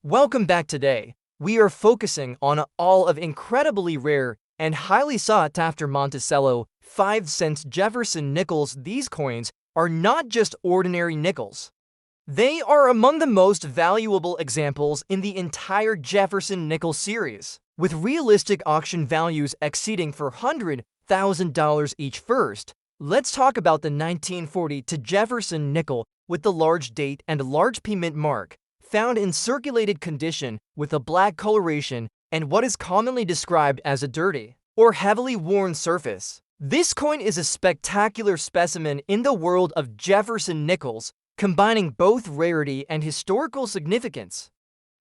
Welcome back today. We are focusing on all of incredibly rare and highly sought after Monticello 5-cent Jefferson nickels. These coins are not just ordinary nickels. They are among the most valuable examples in the entire Jefferson nickel series, with realistic auction values exceeding $400,000 each. First, let's talk about the 1940 Jefferson nickel with the large date and large P mint mark, found in circulated condition with a black coloration and what is commonly described as a dirty or heavily worn surface. This coin is a spectacular specimen in the world of Jefferson nickels, combining both rarity and historical significance.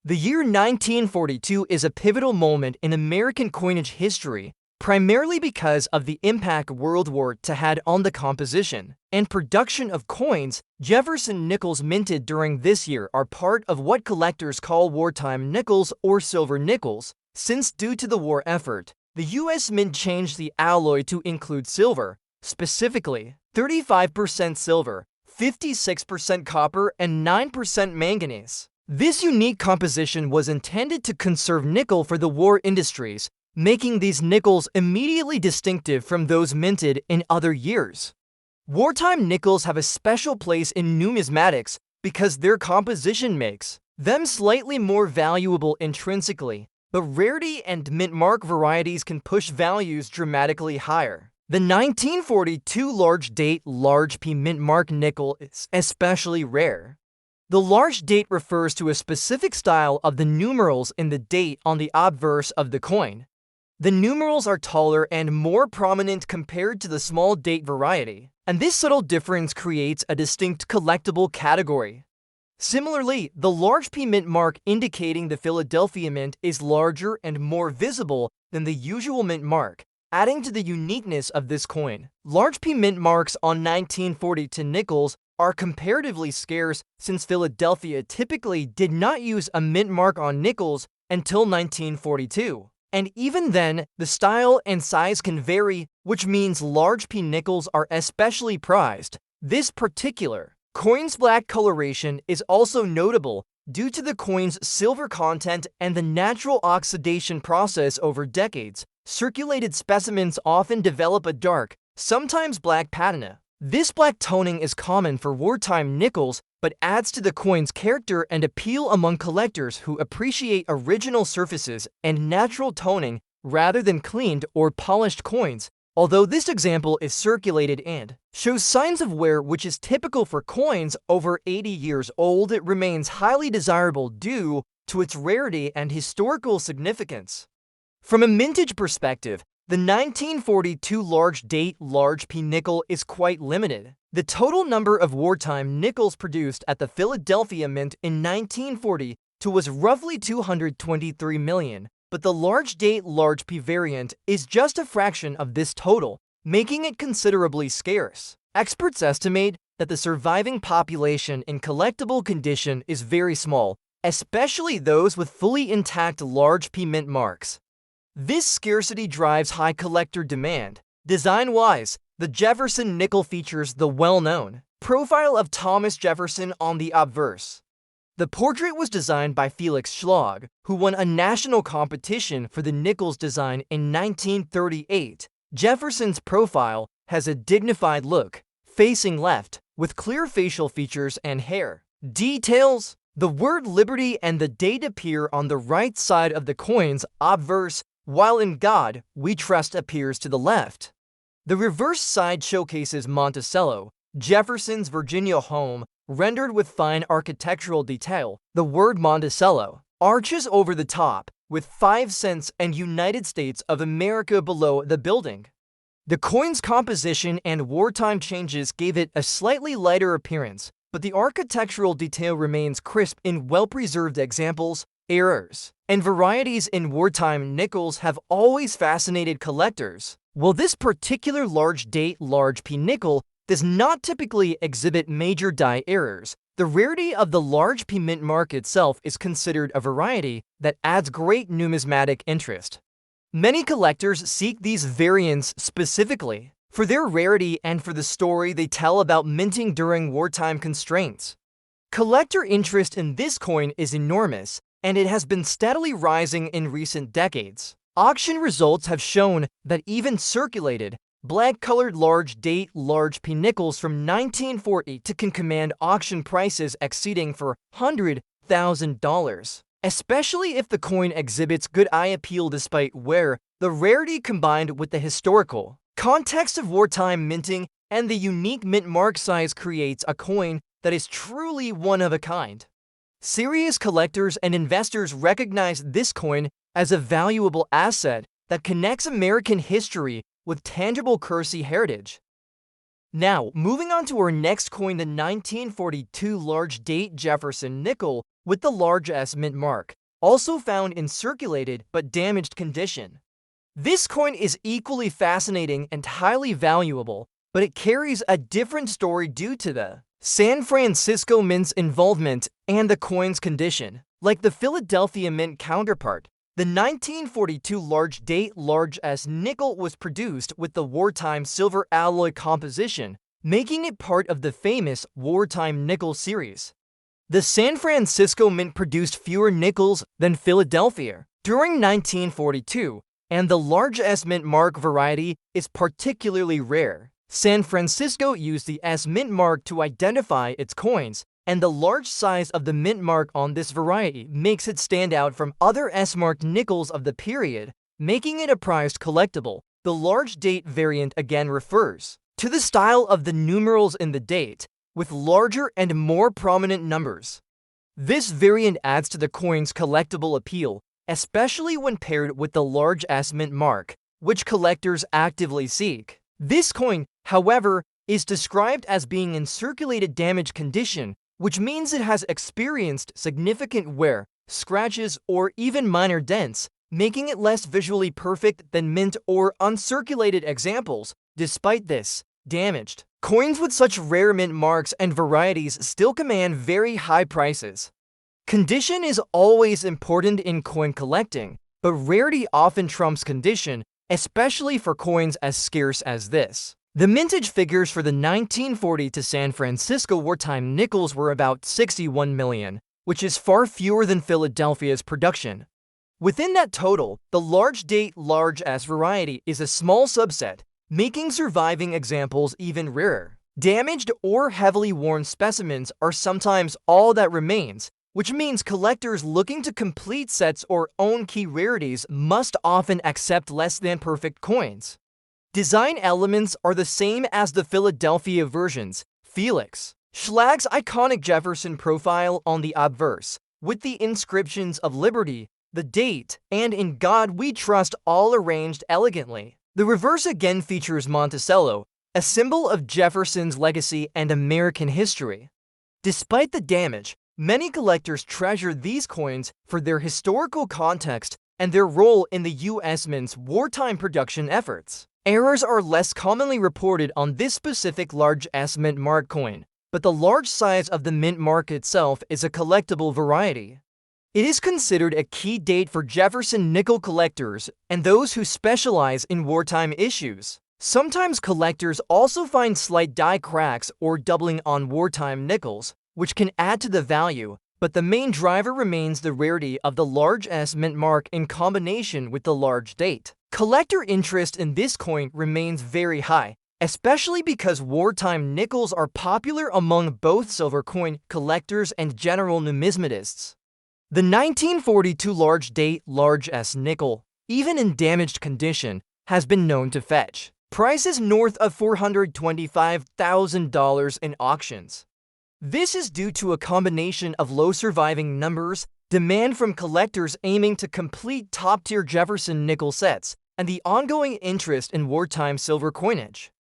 The year 1942 is a pivotal moment in American coinage history, primarily because of the impact World War II had on the composition and production of coins. Jefferson nickels minted during this year are part of what collectors call wartime nickels or silver nickels, since due to the war effort, the U.S. Mint changed the alloy to include silver, specifically 35% silver, 56% copper, and 9% manganese. This unique composition was intended to conserve nickel for the war industries, making these nickels immediately distinctive from those minted in other years. Wartime nickels have a special place in numismatics because their composition makes them slightly more valuable intrinsically, but rarity and mint mark varieties can push values dramatically higher. The 1942 large date large P mint mark nickel is especially rare. The large date refers to a specific style of the numerals in the date on the obverse of the coin. The numerals are taller and more prominent compared to the small date variety, and this subtle difference creates a distinct collectible category. Similarly, the large P mint mark indicating the Philadelphia Mint is larger and more visible than the usual mint mark, adding to the uniqueness of this coin. Large P mint marks on 1940 nickels are comparatively scarce since Philadelphia typically did not use a mint mark on nickels until 1942. And even then, the style and size can vary, which means large P nickels are especially prized. This particular coin's black coloration is also notable due to the coin's silver content and the natural oxidation process over decades. Circulated specimens often develop a dark, sometimes black patina. This black toning is common for wartime nickels, but adds to the coin's character and appeal among collectors who appreciate original surfaces and natural toning rather than cleaned or polished coins. Although this example is circulated and shows signs of wear, which is typical for coins over 80 years old, it remains highly desirable due to its rarity and historical significance. From a mintage perspective, the 1942 large date large P nickel is quite limited. The total number of wartime nickels produced at the Philadelphia Mint in 1942 was roughly 223 million, but the large date large P variant is just a fraction of this total, making it considerably scarce. Experts estimate that the surviving population in collectible condition is very small, especially those with fully intact large P mint marks. This scarcity drives high collector demand. Design-wise, the Jefferson nickel features the well-known profile of Thomas Jefferson on the obverse. The portrait was designed by Felix Schlag, who won a national competition for the nickel's design in 1938. Jefferson's profile has a dignified look, facing left, with clear facial features and hair details. The word liberty and the date appear on the right side of the coin's obverse, while in God We Trust appears to the left. The reverse side showcases Monticello, Jefferson's Virginia home, rendered with fine architectural detail. The word Monticello arches over the top, with 5 cents and United States of America below the building. The coin's composition and wartime changes gave it a slightly lighter appearance, but the architectural detail remains crisp in well-preserved examples. Errors and varieties in wartime nickels have always fascinated collectors. While this particular large date large P nickel does not typically exhibit major die errors, the rarity of the large P mint mark itself is considered a variety that adds great numismatic interest. Many collectors seek these variants specifically for their rarity and for the story they tell about minting during wartime constraints. Collector interest in this coin is enormous, and it has been steadily rising in recent decades. Auction results have shown that even circulated, black-colored large-date large P nickels from 1940 can command auction prices exceeding $100,000, especially if the coin exhibits good eye appeal despite wear. The rarity combined with the historical context of wartime minting and the unique mint mark size creates a coin that is truly one of a kind. Serious collectors and investors recognize this coin as a valuable asset that connects American history with tangible currency heritage. Now, moving on to our next coin, the 1942 large-date Jefferson nickel with the large S mint mark, also found in circulated but damaged condition. This coin is equally fascinating and highly valuable, but it carries a different story due to the San Francisco Mint's involvement and the coin's condition. Like the Philadelphia Mint counterpart, the 1942 large-date large S nickel was produced with the wartime silver alloy composition, making it part of the famous wartime nickel series. The San Francisco Mint produced fewer nickels than Philadelphia during 1942, and the large S mint mark variety is particularly rare. San Francisco used the S mint mark to identify its coins, and the large size of the mint mark on this variety makes it stand out from other S-marked nickels of the period, making it a prized collectible. The large date variant again refers to the style of the numerals in the date, with larger and more prominent numbers. This variant adds to the coin's collectible appeal, especially when paired with the large S mint mark, which collectors actively seek. This coin, however, is described as being in circulated damage condition, which means it has experienced significant wear, scratches, or even minor dents, making it less visually perfect than mint or uncirculated examples. Despite this, damaged coins with such rare mint marks and varieties still command very high prices. Condition is always important in coin collecting, but rarity often trumps condition, especially for coins as scarce as this. The mintage figures for the 1940 to San Francisco wartime nickels were about 61 million, which is far fewer than Philadelphia's production. Within that total, the large date large S variety is a small subset, making surviving examples even rarer. Damaged or heavily worn specimens are sometimes all that remains, which means collectors looking to complete sets or own key rarities must often accept less than perfect coins. Design elements are the same as the Philadelphia versions. Felix Schlag's iconic Jefferson profile on the obverse, with the inscriptions of Liberty, the date, and In God We Trust all arranged elegantly. The reverse again features Monticello, a symbol of Jefferson's legacy and American history. Despite the damage, many collectors treasure these coins for their historical context and their role in the U.S. Mint's wartime production efforts. Errors are less commonly reported on this specific large S mint mark coin, but the large size of the mint mark itself is a collectible variety. It is considered a key date for Jefferson nickel collectors and those who specialize in wartime issues. Sometimes collectors also find slight die cracks or doubling on wartime nickels, which can add to the value, but the main driver remains the rarity of the large S mint mark in combination with the large date. Collector interest in this coin remains very high, especially because wartime nickels are popular among both silver coin collectors and general numismatists. The 1942 large date large S nickel, even in damaged condition, has been known to fetch prices north of $425,000 in auctions. This is due to a combination of low surviving numbers, demand from collectors aiming to complete top-tier Jefferson nickel sets, and the ongoing interest in wartime silver coinage.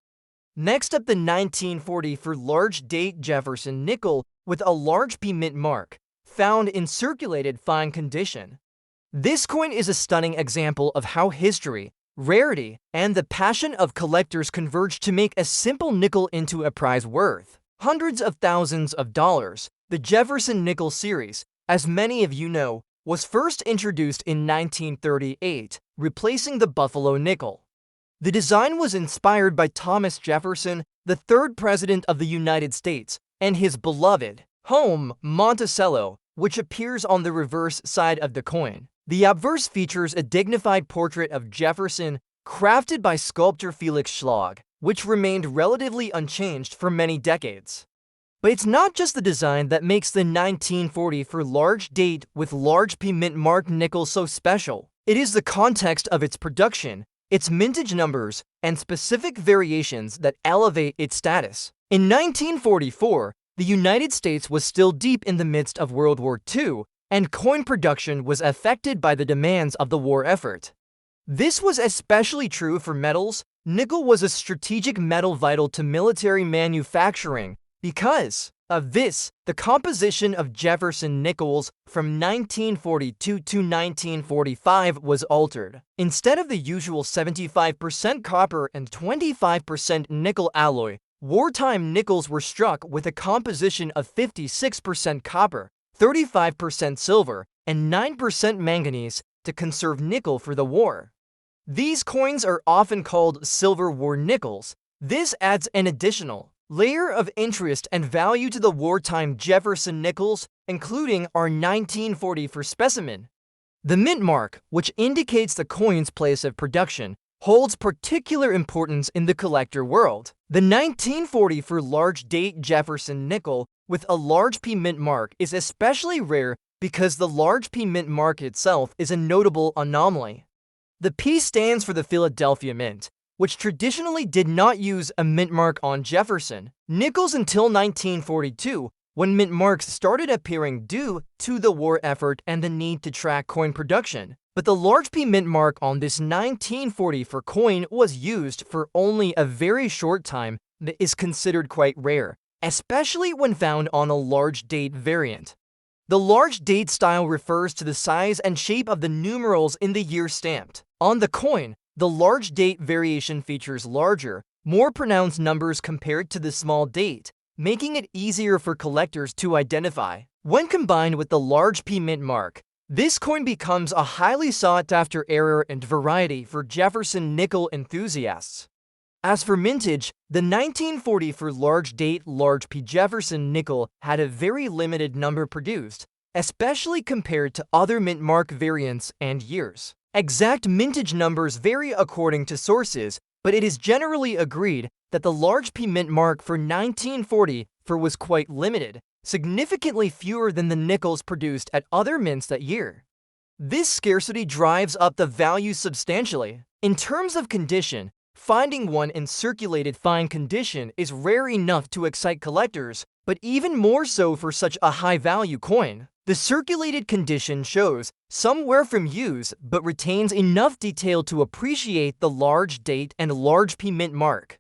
Next up, the 1940 for large date Jefferson nickel with a large P mint mark, found in circulated fine condition. This coin is a stunning example of how history, rarity, and the passion of collectors converge to make a simple nickel into a prize worth hundreds of thousands of dollars. The Jefferson nickel series, as many of you know, was first introduced in 1938, replacing the Buffalo nickel. The design was inspired by Thomas Jefferson, the third president of the United States, and his beloved home, Monticello, which appears on the reverse side of the coin. The obverse features a dignified portrait of Jefferson crafted by sculptor Felix Schlag, which remained relatively unchanged for many decades. But it's not just the design that makes the 1940 for large date with large P mint marked nickel so special. It is the context of its production, its mintage numbers, and specific variations that elevate its status. In 1944, the United States was still deep in the midst of World War II, and coin production was affected by the demands of the war effort. This was especially true for metals. Nickel was a strategic metal vital to military manufacturing. Because of this, the composition of Jefferson nickels from 1942 to 1945 was altered. Instead of the usual 75% copper and 25% nickel alloy, wartime nickels were struck with a composition of 56% copper, 35% silver, and 9% manganese to conserve nickel for the war. These coins are often called Silver War nickels. This adds an additional layer of interest and value to the wartime Jefferson nickels, including our 1940 for specimen. The mint mark, which indicates the coin's place of production, holds particular importance in the collector world. The 1940 for large date Jefferson nickel with a large P mint mark is especially rare because the large P mint mark itself is a notable anomaly. The P stands for the Philadelphia Mint, which traditionally did not use a mint mark on Jefferson nickels until 1942, when mint marks started appearing due to the war effort and the need to track coin production. But the large P mint mark on this 1940 for coin was used for only a very short time that is considered quite rare, especially when found on a large date variant. The large date style refers to the size and shape of the numerals in the year stamped. On the coin, the large date variation features larger, more pronounced numbers compared to the small date, making it easier for collectors to identify. When combined with the large P mint mark, this coin becomes a highly sought-after era and variety for Jefferson nickel enthusiasts. As for mintage, the 1940 for large date large P Jefferson nickel had a very limited number produced, especially compared to other mint mark variants and years. Exact mintage numbers vary according to sources, but it is generally agreed that the large P mint mark for 1940 was quite limited, significantly fewer than the nickels produced at other mints that year. This scarcity drives up the value substantially. In terms of condition, finding one in circulated fine condition is rare enough to excite collectors, but even more so for such a high-value coin. The circulated condition shows some wear from use but retains enough detail to appreciate the large date and large P mint mark.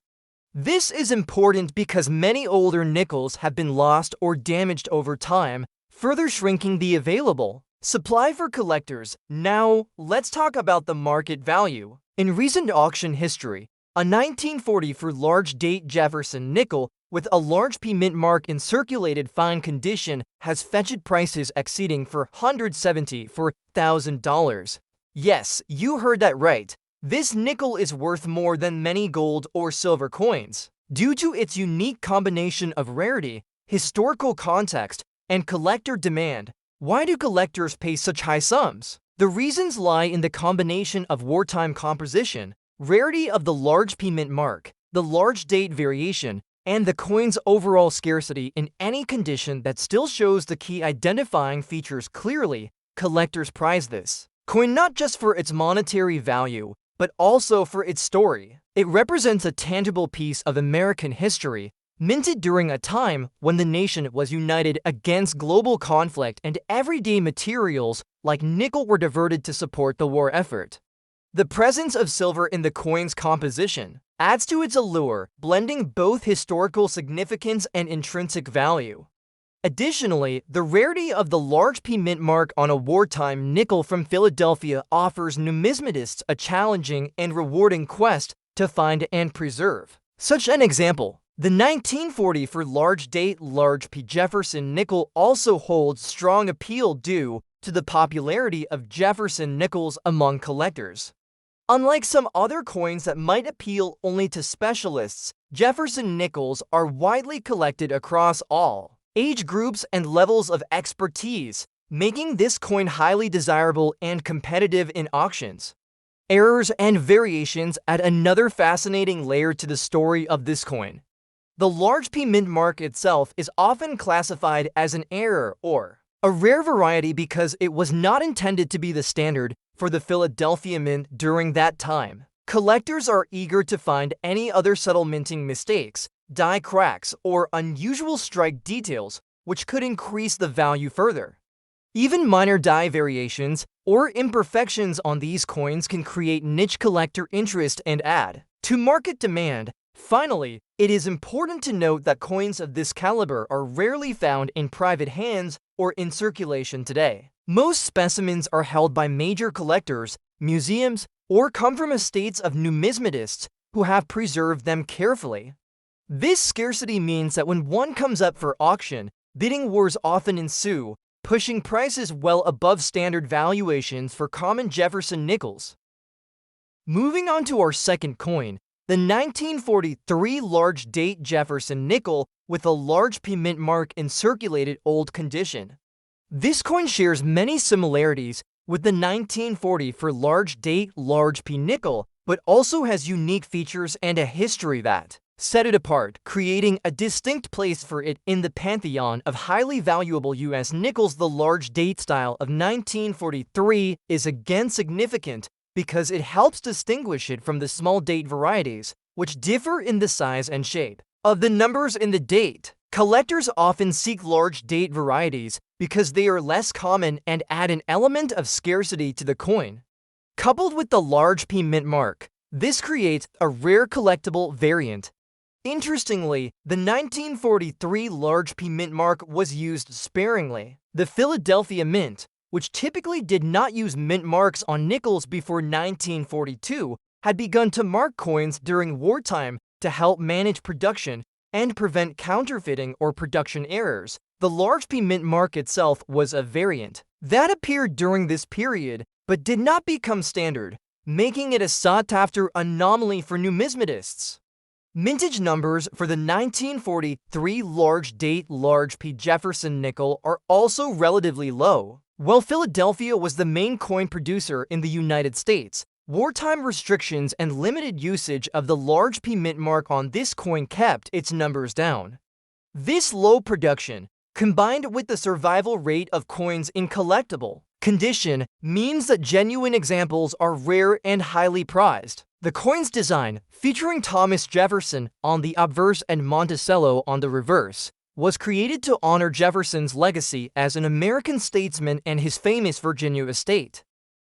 This is important because many older nickels have been lost or damaged over time, further shrinking the available supply for collectors. Now, let's talk about the market value. In recent auction history, a 1940 for large date Jefferson nickel with a large P mint mark in circulated fine condition has fetched prices exceeding $170,000. Yes, you heard that right. This nickel is worth more than many gold or silver coins. Due to its unique combination of rarity, historical context, and collector demand, why do collectors pay such high sums? The reasons lie in the combination of wartime composition, rarity of the large P mint mark, the large date variation, and the coin's overall scarcity in any condition that still shows the key identifying features clearly. Collectors prize this coin not just for its monetary value, but also for its story. It represents a tangible piece of American history, minted during a time when the nation was united against global conflict and everyday materials like nickel were diverted to support the war effort. The presence of silver in the coin's composition adds to its allure, blending both historical significance and intrinsic value. Additionally, the rarity of the large P mint mark on a wartime nickel from Philadelphia offers numismatists a challenging and rewarding quest to find and preserve. Such an example, the 1940 for large date large P Jefferson nickel also holds strong appeal due to the popularity of Jefferson nickels among collectors. Unlike some other coins that might appeal only to specialists, Jefferson nickels are widely collected across all age groups, and levels of expertise, making this coin highly desirable and competitive in auctions. Errors and variations add another fascinating layer to the story of this coin. The large P mint mark itself is often classified as an error or a rare variety because it was not intended to be the standard for the Philadelphia Mint during that time. Collectors are eager to find any other subtle minting mistakes, die cracks, or unusual strike details, which could increase the value further. Even minor die variations or imperfections on these coins can create niche collector interest and add to market demand. Finally, it is important to note that coins of this caliber are rarely found in private hands or in circulation today. Most specimens are held by major collectors, museums, or come from estates of numismatists who have preserved them carefully. This scarcity means that when one comes up for auction, bidding wars often ensue, pushing prices well above standard valuations for common Jefferson nickels. Moving on to our second coin, the 1943 large date Jefferson nickel with a large P mint mark in circulated old condition. This coin shares many similarities with the 1940 for large date large P nickel, but also has unique features and a history that set it apart, creating a distinct place for it in the pantheon of highly valuable U.S. nickels. The large date style of 1943 is again significant because it helps distinguish it from the small date varieties, which differ in the size and shape of the numbers in the date. Collectors often seek large date varieties because they are less common and add an element of scarcity to the coin. Coupled with the large P mint mark, this creates a rare collectible variant. Interestingly, the 1943 large P mint mark was used sparingly. The Philadelphia Mint, which typically did not use mint marks on nickels before 1942, had begun to mark coins during wartime to help manage production and prevent counterfeiting or production errors. The large P mint mark itself was a variant that appeared during this period but did not become standard, making it a sought-after anomaly for numismatists. Mintage numbers for the 1943 large date large P Jefferson nickel are also relatively low. While Philadelphia was the main coin producer in the United States, wartime restrictions and limited usage of the large P mint mark on this coin kept its numbers down. This low production, combined with the survival rate of coins in collectible condition, means that genuine examples are rare and highly prized. The coin's design, featuring Thomas Jefferson on the obverse and Monticello on the reverse, was created to honor Jefferson's legacy as an American statesman and his famous Virginia estate.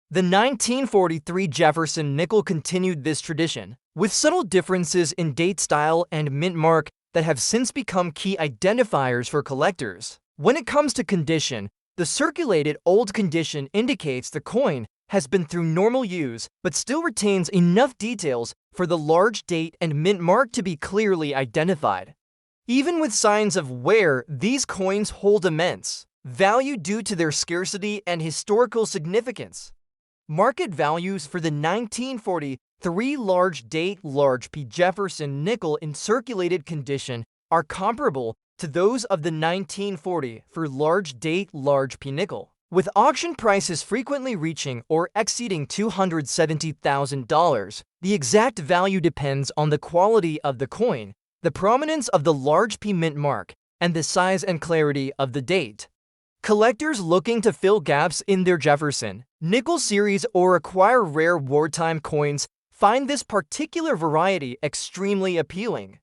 The 1943 Jefferson nickel continued this tradition, with subtle differences in date style and mint mark that have since become key identifiers for collectors. When it comes to condition, the circulated old condition indicates the coin has been through normal use but still retains enough details for the large date and mint mark to be clearly identified. Even with signs of wear, these coins hold immense value due to their scarcity and historical significance. Market values for the 1943 large date large P Jefferson nickel in circulated condition are comparable to those of the 1940 for large date large P nickel, with auction prices frequently reaching or exceeding $270,000. The exact value depends on the quality of the coin, the prominence of the large P mint mark, and the size and clarity of the date. Collectors looking to fill gaps in their Jefferson nickel series or acquire rare wartime coins find this particular variety extremely appealing.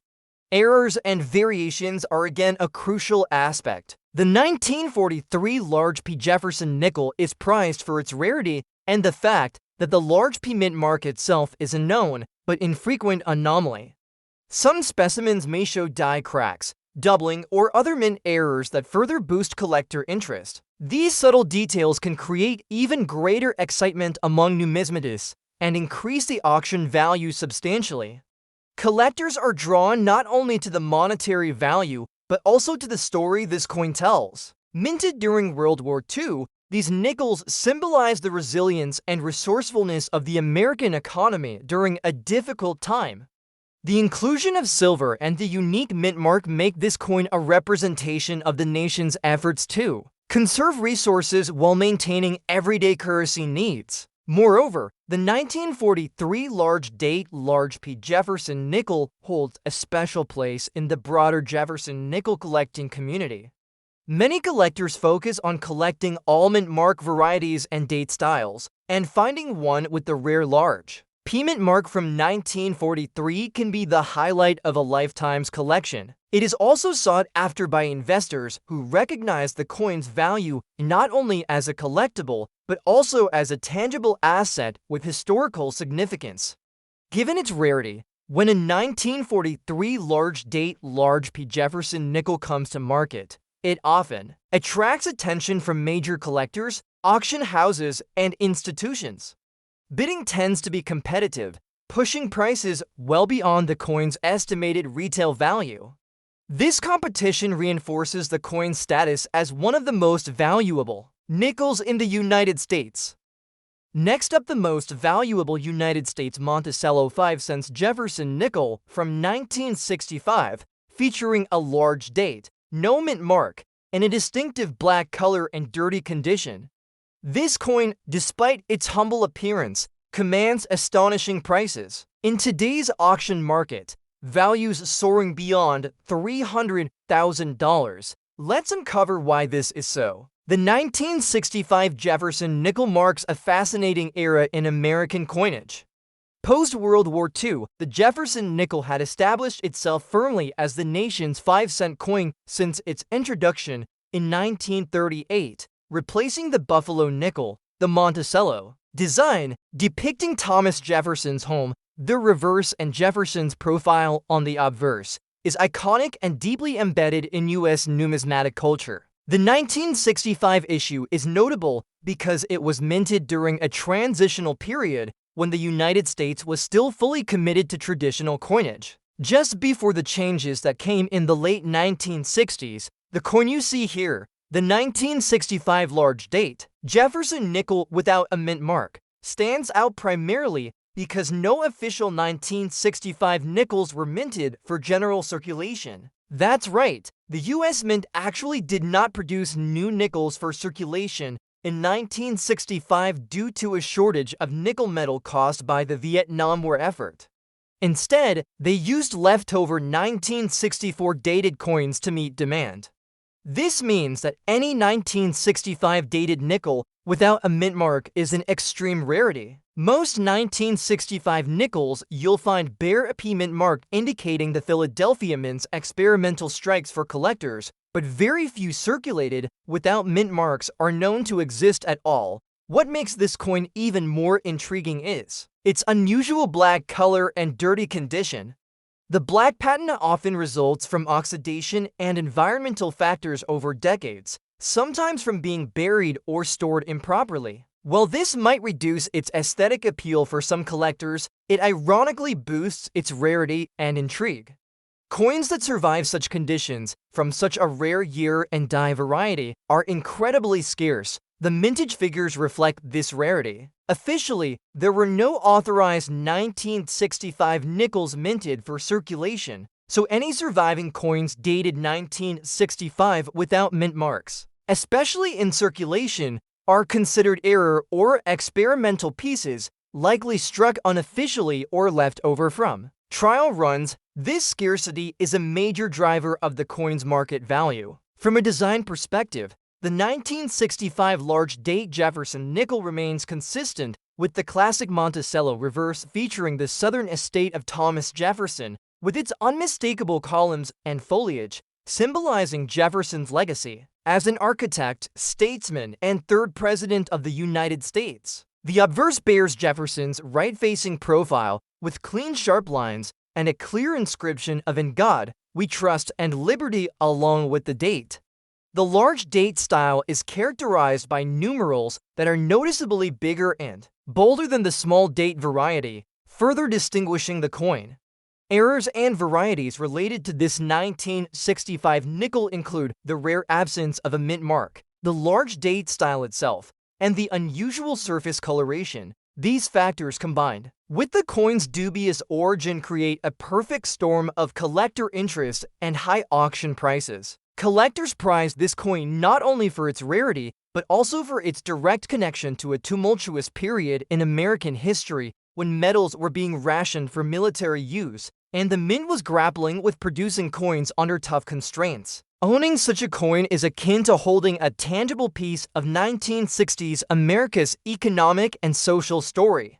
Errors and variations are again a crucial aspect. The 1943 large P Jefferson nickel is prized for its rarity and the fact that the large P mint mark itself is a known but infrequent anomaly. Some specimens may show die cracks, doubling, or other mint errors that further boost collector interest. These subtle details can create even greater excitement among numismatists and increase the auction value substantially. Collectors are drawn not only to the monetary value, but also to the story this coin tells. Minted during World War II, these nickels symbolize the resilience and resourcefulness of the American economy during a difficult time. The inclusion of silver and the unique mint mark make this coin a representation of the nation's efforts to conserve resources while maintaining everyday currency needs. Moreover, the 1943 large date large P Jefferson nickel holds a special place in the broader Jefferson nickel collecting community. Many collectors focus on collecting all mint mark varieties and date styles, and finding one with the rare large P mint mark from 1943 can be the highlight of a lifetime's collection. It is also sought after by investors who recognize the coin's value not only as a collectible, but also as a tangible asset with historical significance. Given its rarity, when a 1943 large date large P Jefferson nickel comes to market, it often attracts attention from major collectors, auction houses, and institutions. Bidding tends to be competitive, pushing prices well beyond the coin's estimated retail value. This competition reinforces the coin's status as one of the most valuable nickels in the United States. Next up, the most valuable United States Monticello 5 cents Jefferson nickel from 1965, featuring a large date, no mint mark, and a distinctive black color and dirty condition. This coin, despite its humble appearance, commands astonishing prices. In today's auction market, values soaring beyond $300,000. Let's uncover why this is so. The 1965 Jefferson nickel marks a fascinating era in American coinage. Post-World War II, the Jefferson nickel had established itself firmly as the nation's 5-cent coin since its introduction in 1938, replacing the Buffalo nickel, the Monticello. Design, depicting Thomas Jefferson's home, the reverse, and Jefferson's profile on the obverse, is iconic and deeply embedded in U.S. numismatic culture. The 1965 issue is notable because it was minted during a transitional period when the United States was still fully committed to traditional coinage. Just before the changes that came in the late 1960s, the coin you see here, the 1965 large date Jefferson nickel without a mint mark, stands out primarily because no official 1965 nickels were minted for general circulation. That's right, the US Mint actually did not produce new nickels for circulation in 1965 due to a shortage of nickel metal caused by the Vietnam War effort. Instead, they used leftover 1964 dated coins to meet demand. This means that any 1965 dated nickel without a mint mark is an extreme rarity. Most 1965 nickels you'll find bear a P mint mark indicating the Philadelphia Mint's experimental strikes for collectors, but very few circulated without mint marks are known to exist at all. What makes this coin even more intriguing is its unusual black color and dirty condition. The black patina often results from oxidation and environmental factors over decades, sometimes from being buried or stored improperly. While this might reduce its aesthetic appeal for some collectors, it ironically boosts its rarity and intrigue. Coins that survive such conditions from such a rare year and die variety are incredibly scarce. The mintage figures reflect this rarity. Officially, there were no authorized 1965 nickels minted for circulation, so any surviving coins dated 1965 without mint marks, especially in circulation, are considered error or experimental pieces likely struck unofficially or left over from trial runs. This scarcity is a major driver of the coin's market value. From a design perspective, the 1965 large date Jefferson nickel remains consistent with the classic Monticello reverse featuring the southern estate of Thomas Jefferson, with its unmistakable columns and foliage, symbolizing Jefferson's legacy as an architect, statesman, and third president of the United States. The obverse bears Jefferson's right-facing profile with clean, sharp lines and a clear inscription of "In God We Trust" and "Liberty" along with the date. The large date style is characterized by numerals that are noticeably bigger and bolder than the small date variety, further distinguishing the coin. Errors and varieties related to this 1965 nickel include the rare absence of a mint mark, the large date style itself, and the unusual surface coloration, These factors combined with the coin's dubious origin create a perfect storm of collector interest and high auction prices. Collectors prize this coin not only for its rarity, but also for its direct connection to a tumultuous period in American history when metals were being rationed for military use, and the mint was grappling with producing coins under tough constraints. Owning such a coin is akin to holding a tangible piece of 1960s America's economic and social story.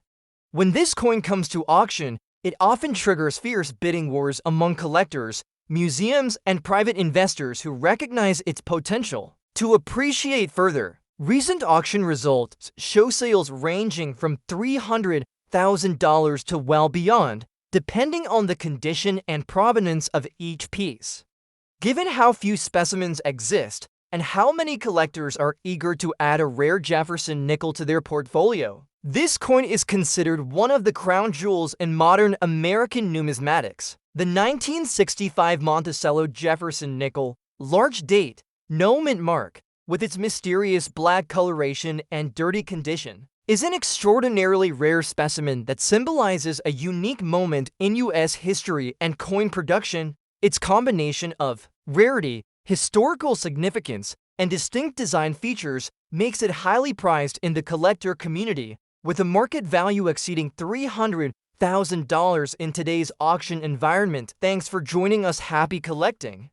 When this coin comes to auction, it often triggers fierce bidding wars among collectors, museums, and private investors who recognize its potential. To appreciate further, recent auction results show sales ranging from $300,000 to well beyond, depending on the condition and provenance of each piece. Given how few specimens exist and how many collectors are eager to add a rare Jefferson nickel to their portfolio, this coin is considered one of the crown jewels in modern American numismatics. The 1965 Monticello Jefferson nickel, large date, no mint mark, with its mysterious black coloration and dirty condition, is an extraordinarily rare specimen that symbolizes a unique moment in U.S. history and coin production. Its combination of rarity, historical significance, and distinct design features makes it highly prized in the collector community, with a market value exceeding $300,000 in today's auction environment. Thanks for joining us. Happy collecting!